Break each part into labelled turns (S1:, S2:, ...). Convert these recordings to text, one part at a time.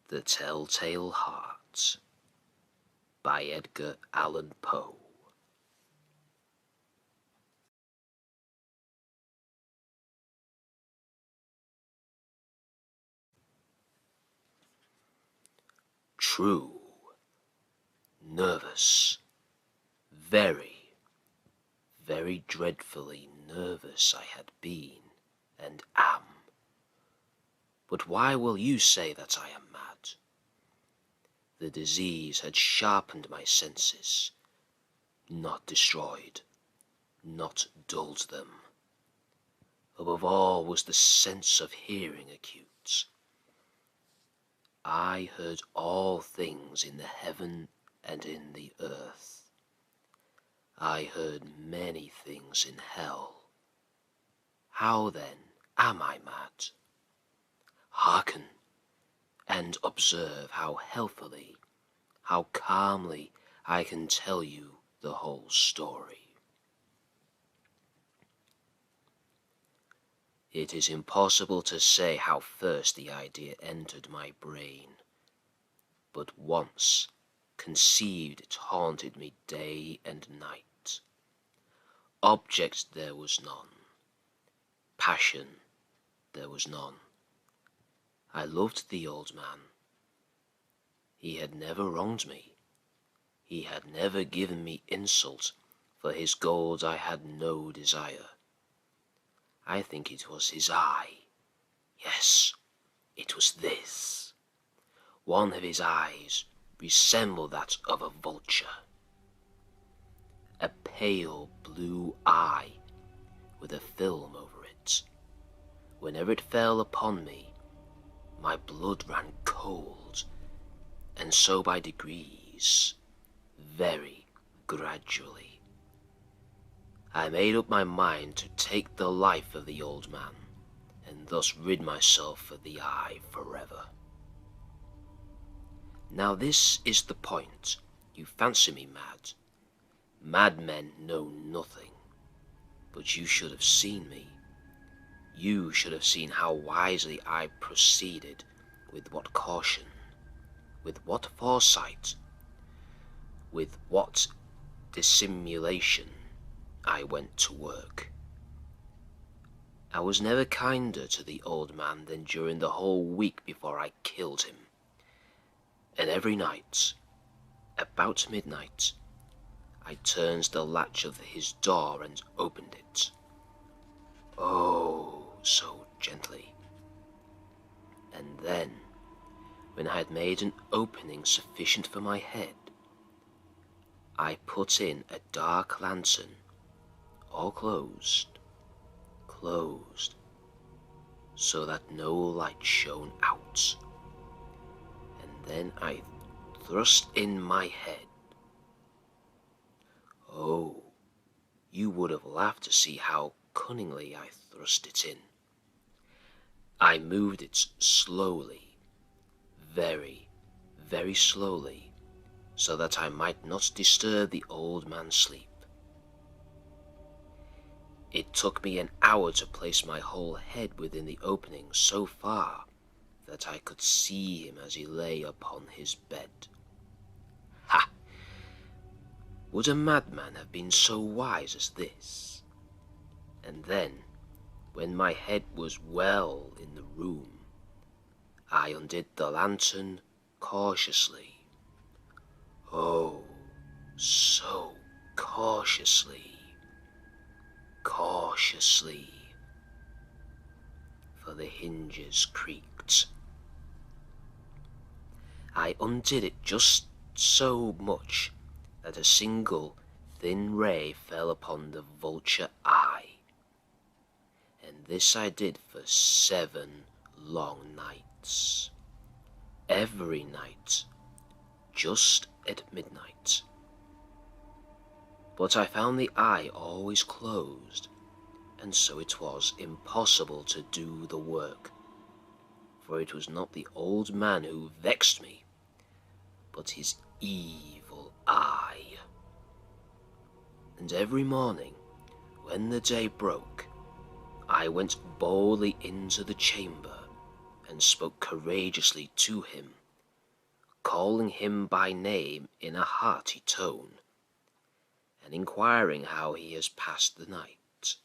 S1: The Telltale Heart by Edgar Allan Poe. True, nervous, very, very dreadfully nervous I had been and am. But why will you say that I am mad? The disease had sharpened my senses, not destroyed, not dulled them. Above all was the sense of hearing acute. I heard all things in the heaven and in the earth. I heard many things in hell. How then am I mad? Hearken, and observe how healthily, how calmly I can tell you the whole story. It is impossible to say how first the idea entered my brain, but once conceived it haunted me day and night. Object there was none, passion there was none. I loved the old man. He had never wronged me. He had never given me insult. For his gold I had no desire. I think it was his eye. Yes, it was this. One of his eyes resembled that of a vulture. A pale blue eye with a film over it. Whenever it fell upon me, my blood ran cold, and so by degrees, very gradually, I made up my mind to take the life of the old man, and thus rid myself of the eye forever. Now this is the point. You fancy me mad. Madmen know nothing, but you should have seen me. You should have seen how wisely I proceeded, with what caution, with what foresight, with what dissimulation I went to work. I was never kinder to the old man than during the whole week before I killed him. And every night, about midnight, I turned the latch of his door and opened it. Oh, so gently. And then, when I had made an opening sufficient for my head, I put in a dark lantern, all closed, so that no light shone out. And then I thrust in my head. Oh, you would have laughed to see how cunningly I thrust it in. I moved it slowly, very, very slowly, so that I might not disturb the old man's sleep. It took me an hour to place my whole head within the opening so far that I could see him as he lay upon his bed. Ha! Would a madman have been so wise as this? And then, when my head was well in the room, I undid the lantern cautiously. Oh, so cautiously, for the hinges creaked. I undid it just so much that a single thin ray fell upon the vulture eye. And this I did for 7 long nights. Every night, just at midnight. But I found the eye always closed, and so it was impossible to do the work. For it was not the old man who vexed me, but his evil eye. And every morning, when the day broke, I went boldly into the chamber and spoke courageously to him calling him by name in a hearty tone, and inquiring how he has passed the night.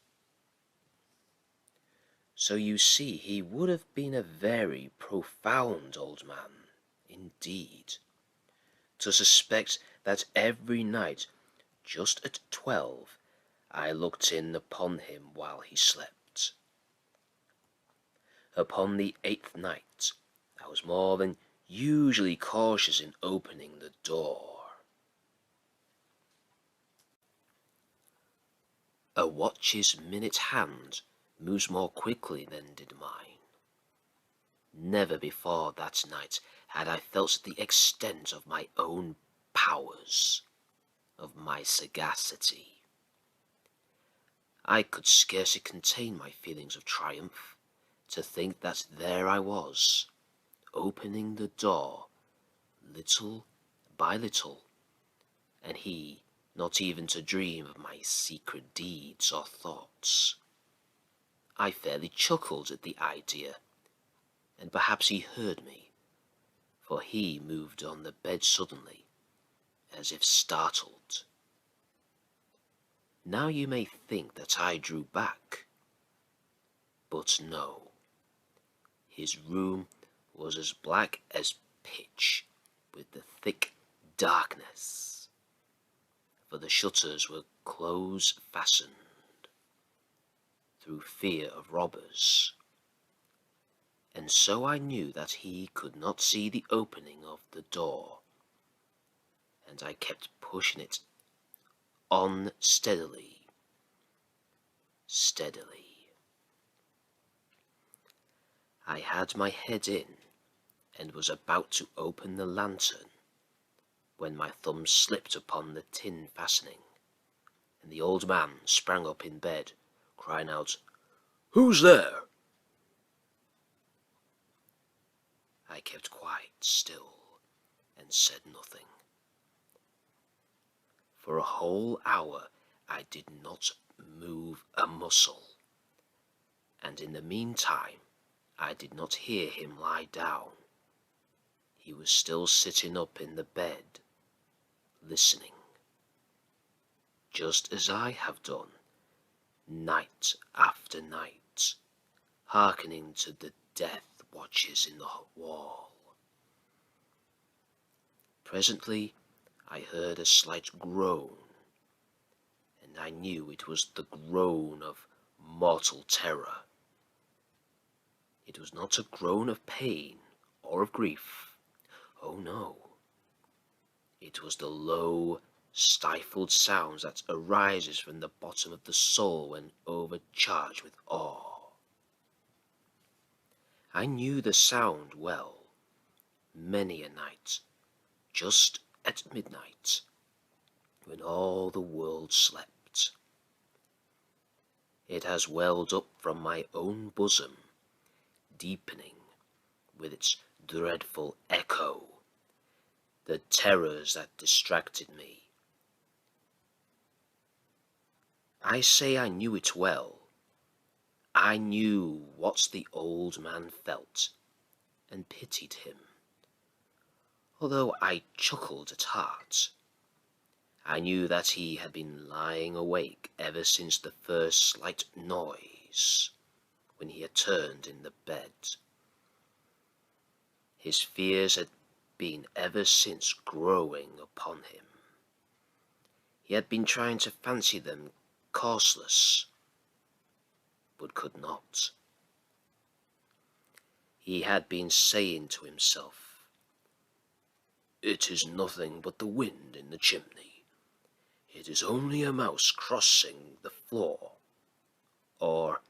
S1: So you see, he would have been a very profound old man, indeed, to suspect that every night, just at 12, I looked in upon him while he slept. Upon the 8th night, I was more than usually cautious in opening the door. A watch's minute hand moves more quickly than did mine. Never before that night had I felt the extent of my own powers, of my sagacity. I could scarcely contain my feelings of triumph, to think that there I was, opening the door, little by little, and he not even to dream of my secret deeds or thoughts. I fairly chuckled at the idea, and perhaps he heard me, for he moved on the bed suddenly, as if startled. Now you may think that I drew back, but no. His room was as black as pitch, with the thick darkness, for the shutters were close fastened, through fear of robbers, and so I knew that he could not see the opening of the door, and I kept pushing it on steadily. I had my head in, and was about to open the lantern, when my thumb slipped upon the tin fastening, and the old man sprang up in bed, crying out, "Who's there?" I kept quite still, and said nothing. For a whole hour I did not move a muscle, and in the meantime I did not hear him lie down. He was still sitting up in the bed, listening, just as I have done, night after night, hearkening to the death watches in the wall. Presently I heard a slight groan, and I knew it was the groan of mortal terror. It was not a groan of pain or of grief. Oh no. It was the low, stifled sound that arises from the bottom of the soul when overcharged with awe. I knew the sound well, many a night, just at midnight, when all the world slept. It has welled up from my own bosom, deepening with its dreadful echo the terrors that distracted me. I say I knew it well. I knew what the old man felt, and pitied him, although I chuckled at heart. I knew that he had been lying awake ever since the first slight noise, when he had turned in the bed. His fears had been ever since growing upon him. He had been trying to fancy them causeless, but could not. He had been saying to himself, "It is nothing but the wind in the chimney. It is only a mouse crossing the floor," or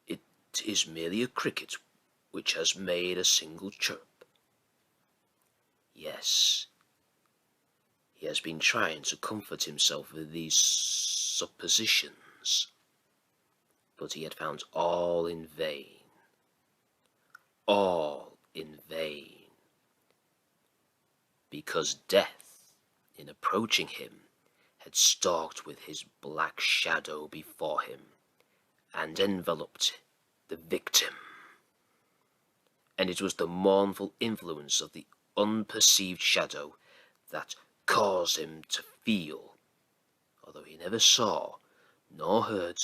S1: "It is merely a cricket which has made a single chirp." Yes, he has been trying to comfort himself with these suppositions, but he had found all in vain. All in vain, because death, in approaching him, had stalked with his black shadow before him, and enveloped the victim. And it was the mournful influence of the unperceived shadow that caused him to feel, although he never saw nor heard,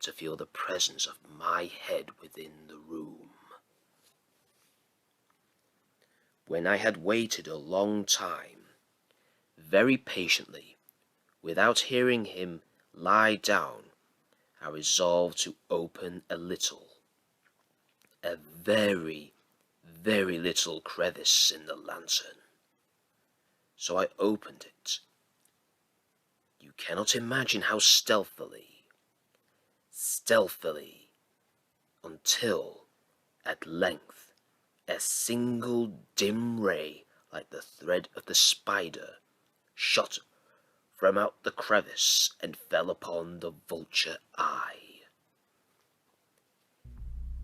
S1: to feel the presence of my head within the room. When I had waited a long time, very patiently, without hearing him lie down, I resolved to open a very, very little crevice in the lantern. So I opened it. You cannot imagine how stealthily, until, at length, a single dim ray, like the thread of the spider, shot from out the crevice and fell upon the vulture eye.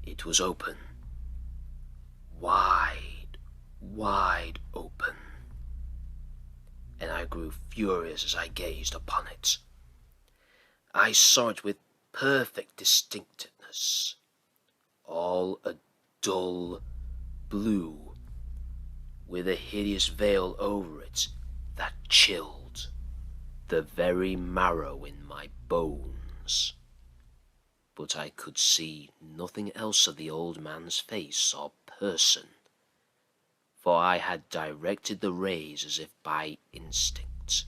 S1: It was open, wide, wide open, and I grew furious as I gazed upon it. I saw it with perfect distinctness, all a dull blue, with a hideous veil over it that chilled the very marrow in my bones. But I could see nothing else of the old man's face or person, for I had directed the rays as if by instinct,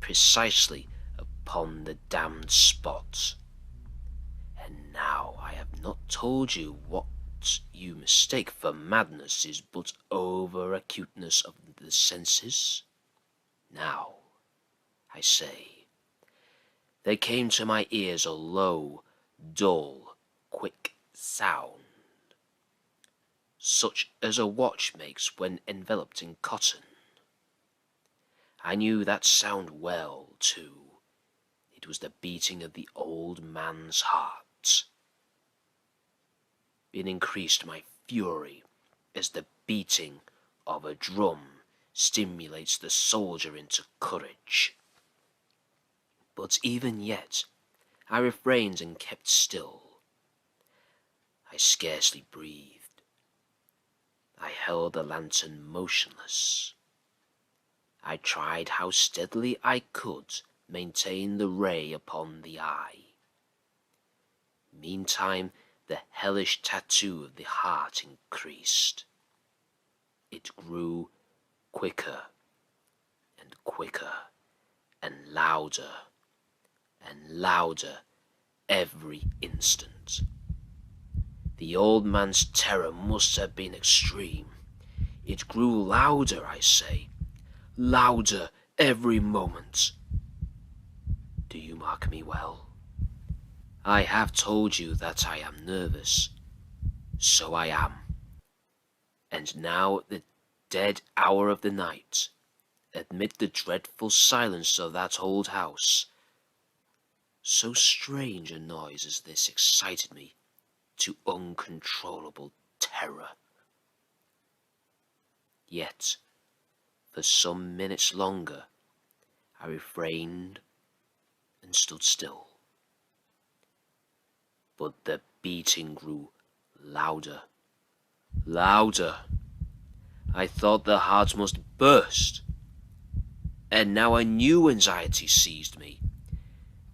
S1: precisely upon the damned spot. And now I have not told you what you mistake for madness is but over-acuteness of the senses. Now, I say, there came to my ears a low, dull, quick sound, such as a watch makes when enveloped in cotton. I knew that sound well, too. It was the beating of the old man's heart. It increased my fury as the beating of a drum stimulates the soldier into courage. But even yet, I refrained and kept still. I scarcely breathed. I held the lantern motionless. I tried how steadily I could maintain the ray upon the eye. Meantime, the hellish tattoo of the heart increased. It grew quicker and quicker and louder every instant. The old man's terror must have been extreme. It grew louder, I say, louder every moment. Do you mark me well? I have told you that I am nervous. So I am. And now at the dead hour of the night, amid the dreadful silence of that old house, so strange a noise as this excited me to uncontrollable terror. Yet, for some minutes longer, I refrained and stood still. But the beating grew louder. I thought the heart must burst. And now a new anxiety seized me.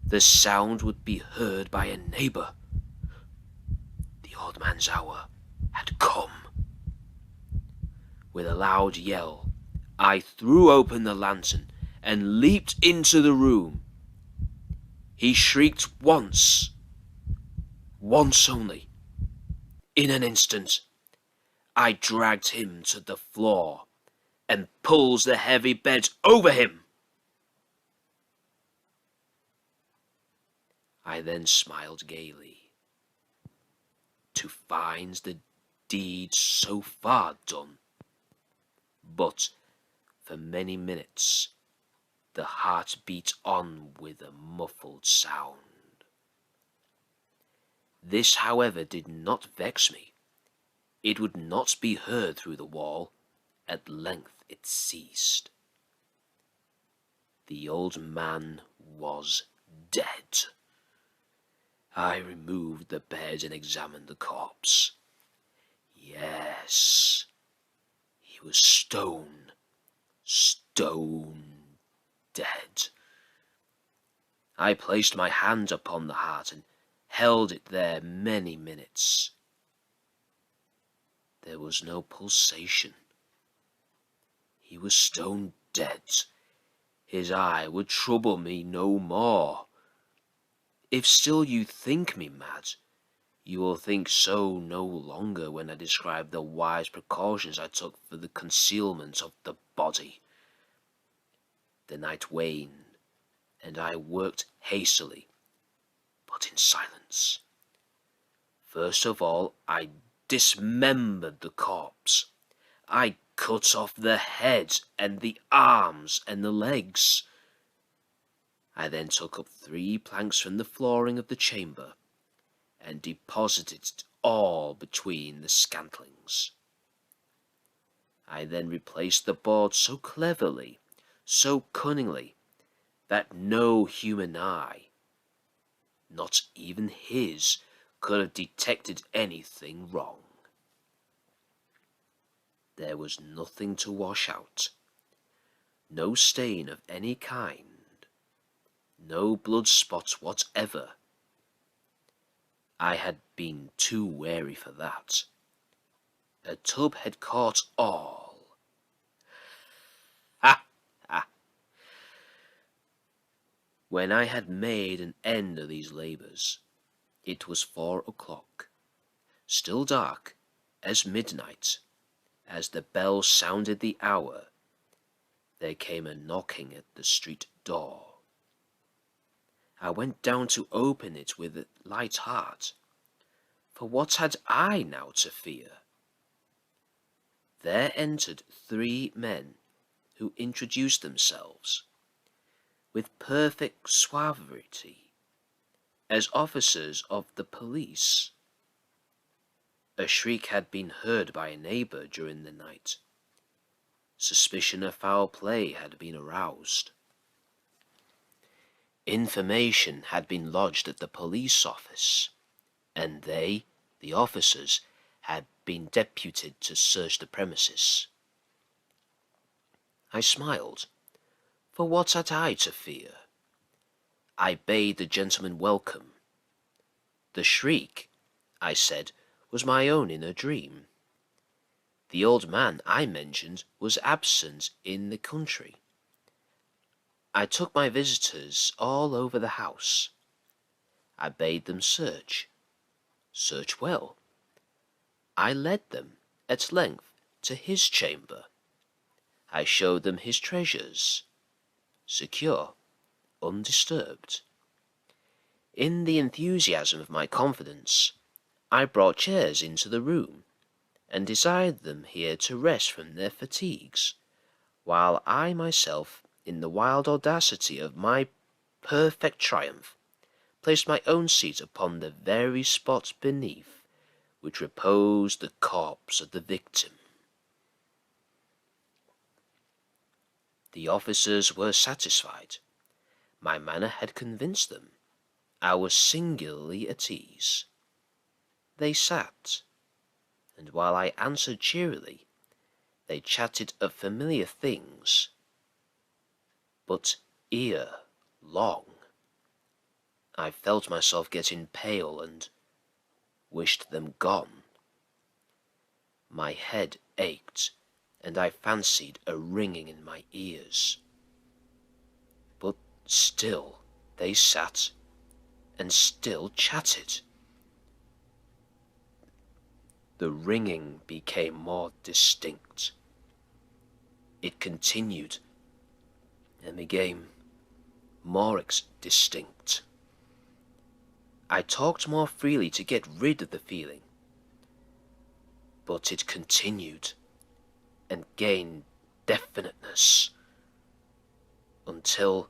S1: The sound would be heard by a neighbour. The old man's hour had come. With a loud yell, I threw open the lantern and leaped into the room. He shrieked once only. In an instant, I dragged him to the floor and pulled the heavy bed over him. I then smiled gaily to find the deed so far done, but for many minutes the heart beat on with a muffled sound. This, however, did not vex me. It would not be heard through the wall. At length it ceased. The old man was dead. I removed the bed and examined the corpse. Yes, he He was stone dead. I placed my hand upon the heart and held it there many minutes. There was no pulsation. He was stone dead. His eye would trouble me no more. If still you think me mad, you will think so no longer when I describe the wise precautions I took for the concealment of the body. The night waned, and I worked hastily, but in silence. First of all, I dismembered the corpse. I cut off the head and the arms and the legs. I then took up 3 planks from the flooring of the chamber and deposited it all between the scantlings. I then replaced the board so cleverly, so cunningly, that no human eye, not even his, could have detected anything wrong. There was nothing to wash out, no stain of any kind, no blood spots whatever. I had been too wary for that. A tub had caught all. Ha! Ha! When I had made an end of these labours, it was 4 o'clock, still dark as midnight. As the bell sounded the hour, there came a knocking at the street door. I went down to open it with a light heart, for what had I now to fear? There entered 3 men who introduced themselves with perfect suavity as officers of the police. A shriek had been heard by a neighbour during the night. Suspicion of foul play had been aroused. Information had been lodged at the police office, and they, the officers, had been deputed to search the premises. I smiled, for what had I to fear? I bade the gentleman welcome. The shriek, I said, was my own inner dream. The old man I mentioned was absent in the country. I took my visitors all over the house. I bade them search well. I led them at length to his chamber. I showed them his treasures, secure, undisturbed. In the enthusiasm of my confidence, I brought chairs into the room, and desired them here to rest from their fatigues, while I myself, in the wild audacity of my perfect triumph, placed my own seat upon the very spot beneath which reposed the corpse of the victim. The officers were satisfied. My manner had convinced them. I was singularly at ease. They sat, and while I answered cheerily, they chatted of familiar things, but ere long I felt myself getting pale and wished them gone. My head ached, and I fancied a ringing in my ears. But still they sat, and still chatted. The ringing became more distinct. It continued, and became more distinct. I talked more freely to get rid of the feeling, but it continued and gained definiteness, until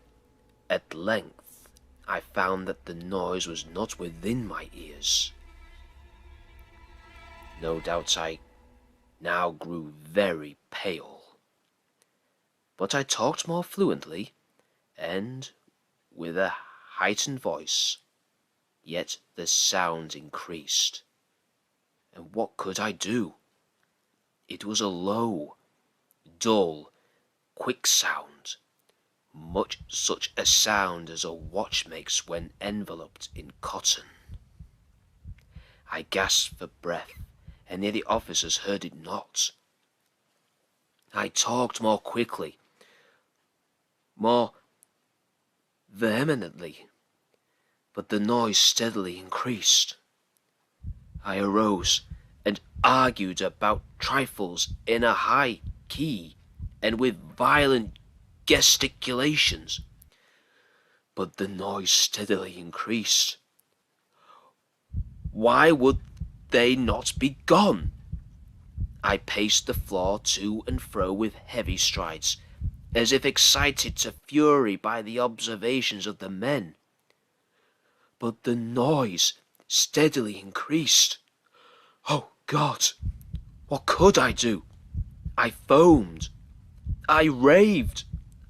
S1: at length I found that the noise was not within my ears. No doubt I now grew very pale, but I talked more fluently, and with a heightened voice, yet the sound increased. And what could I do? It was a low, dull, quick sound, much such a sound as a watch makes when enveloped in cotton. I gasped for breath, and the officers heard it not. I talked more quickly, more vehemently, but the noise steadily increased. I arose and argued about trifles in a high key and with violent gesticulations, but the noise steadily increased. Why would they not be gone? I paced the floor to and fro with heavy strides, as if excited to fury by the observations of the men. But the noise steadily increased. Oh God, what could I do? I foamed. I raved.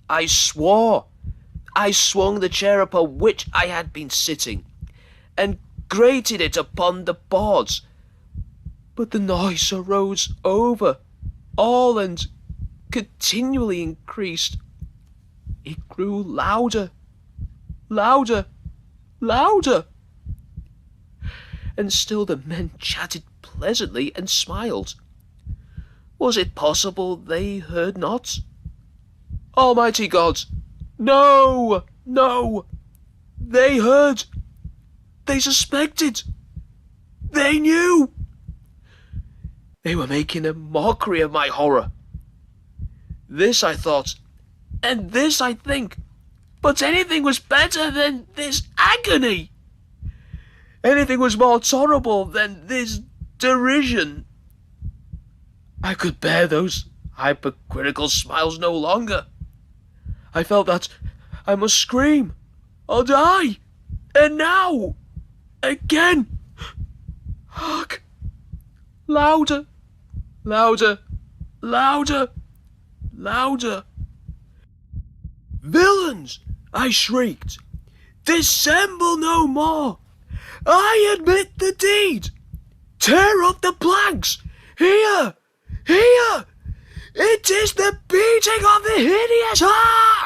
S1: I swore. I swung the chair upon which I had been sitting, and grated it upon the boards. But the noise arose over all and continually increased. It grew louder, louder, louder. And still the men chatted pleasantly and smiled. Was it possible they heard not? Almighty God! No! No! They heard! They suspected! They knew! They were making a mockery of my horror. This I thought, and this I think, but anything was better than this agony. Anything was more tolerable than this derision. I could bear those hypocritical smiles no longer. I felt that I must scream or die, and now, again. Hark! Louder, louder, louder, louder. Villains! I shrieked. Dissemble no more. I admit the deed. Tear up the planks. Here, here. It is the beating of the hideous heart.